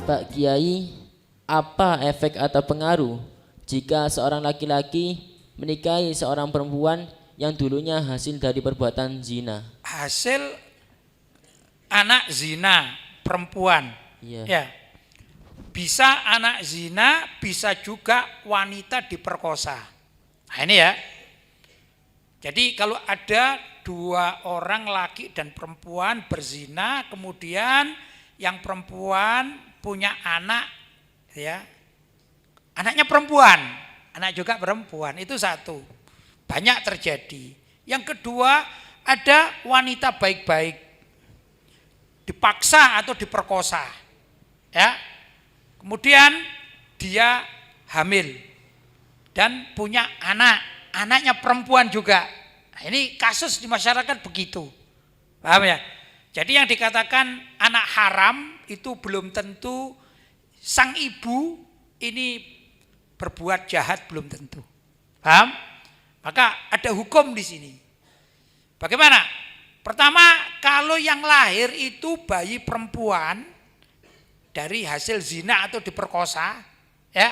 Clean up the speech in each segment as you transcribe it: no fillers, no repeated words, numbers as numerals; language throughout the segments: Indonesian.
Pak Kiai, apa efek atau pengaruh jika seorang laki-laki menikahi seorang perempuan yang dulunya hasil dari perbuatan zina? Hasil anak zina perempuan. Iya. Ya. Bisa anak zina, bisa juga wanita diperkosa. Nah ini ya. Jadi kalau ada dua orang laki dan perempuan berzina, kemudian yang perempuan punya anak, ya, anaknya perempuan, anak juga perempuan, itu satu, banyak terjadi. Yang kedua, ada wanita baik-baik dipaksa atau diperkosa, ya, kemudian dia hamil dan punya anak, anaknya perempuan juga. Nah, ini kasus di masyarakat begitu, paham ya? Jadi yang dikatakan anak haram itu belum tentu sang ibu ini berbuat jahat, belum tentu. Paham? Maka ada hukum di sini. Bagaimana? Pertama, kalau yang lahir itu bayi perempuan dari hasil zina atau diperkosa, ya.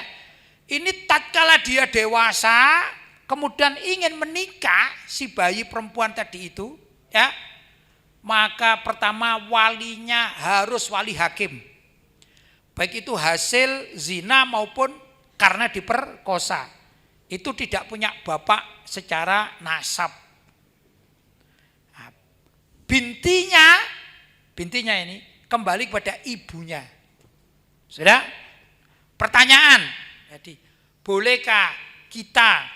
Ini tatkala dia dewasa, kemudian ingin menikah si bayi perempuan tadi itu, ya. Maka pertama walinya harus wali hakim. Baik itu hasil zina maupun karena diperkosa. Itu tidak punya bapak secara nasab. Nah, bintinya ini kembali kepada ibunya. Sudah? Pertanyaan. Jadi, bolehkah kita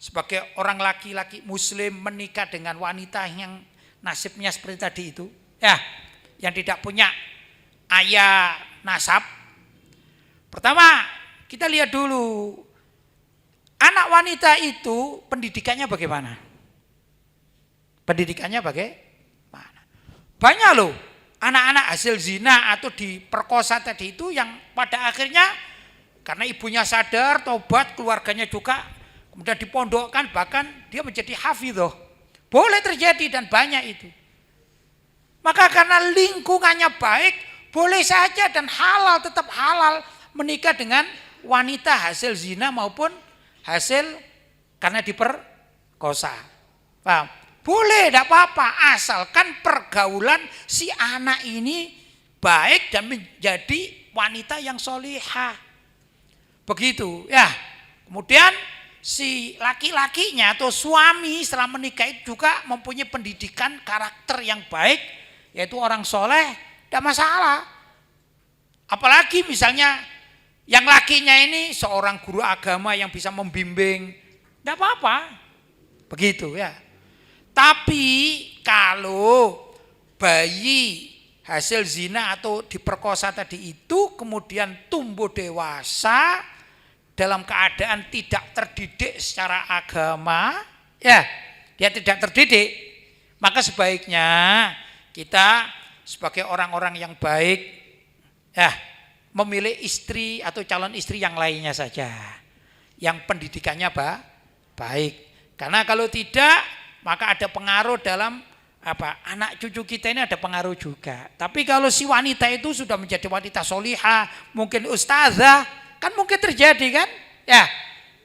sebagai orang laki-laki muslim menikah dengan wanita yang nasibnya seperti tadi itu, ya, yang tidak punya ayah nasab? Pertama, kita lihat dulu anak wanita itu pendidikannya bagaimana? Pendidikannya bagaimana? Banyak loh anak-anak hasil zina atau diperkosa tadi itu yang pada akhirnya karena ibunya sadar, tobat, keluarganya juga, kemudian dipondokkan, bahkan dia menjadi hafidhoh. Boleh terjadi dan banyak itu. Maka karena lingkungannya baik, boleh saja dan halal, tetap halal menikah dengan wanita hasil zina maupun hasil karena diperkosa. Paham? Boleh, tidak apa-apa, asalkan pergaulan si anak ini baik dan menjadi wanita yang solihah. Begitu, ya. Kemudian si laki-lakinya atau suami setelah menikah itu juga mempunyai pendidikan karakter yang baik, yaitu orang soleh, tidak masalah. Apalagi misalnya yang lakinya ini seorang guru agama yang bisa membimbing, tidak apa-apa. Begitu ya. Tapi kalau bayi hasil zina atau diperkosa tadi itu kemudian tumbuh dewasa dalam keadaan tidak terdidik secara agama, ya, dia tidak terdidik, maka sebaiknya kita sebagai orang-orang yang baik, ya, memilih istri atau calon istri yang lainnya saja, yang pendidikannya baik. Karena kalau tidak, maka ada pengaruh dalam anak cucu kita ini ada pengaruh juga. Tapi kalau si wanita itu sudah menjadi wanita solihah, mungkin ustazah, kan mungkin terjadi kan? Ya,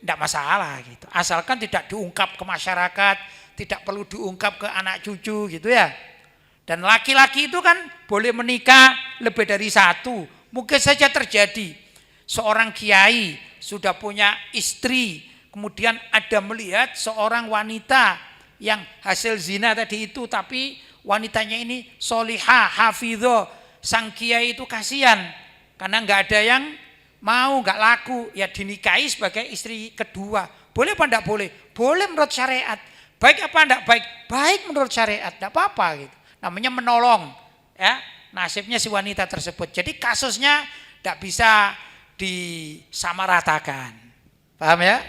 tidak masalah gitu. Asalkan tidak diungkap ke masyarakat, tidak perlu diungkap ke anak cucu gitu ya. Dan laki-laki itu kan boleh menikah lebih dari satu. Mungkin saja terjadi seorang kiai sudah punya istri, kemudian ada melihat seorang wanita yang hasil zina tadi itu, tapi wanitanya ini solihah, hafidhoh. Sang kiai itu kasihan karena nggak ada yang mau, nggak laku, ya dinikahi sebagai istri kedua. Boleh apa enggak boleh? Boleh menurut syariat. Baik apa enggak baik? Baik menurut syariat, enggak apa-apa gitu. Namanya menolong, ya, nasibnya si wanita tersebut. Jadi kasusnya enggak bisa disamaratakan. Paham ya?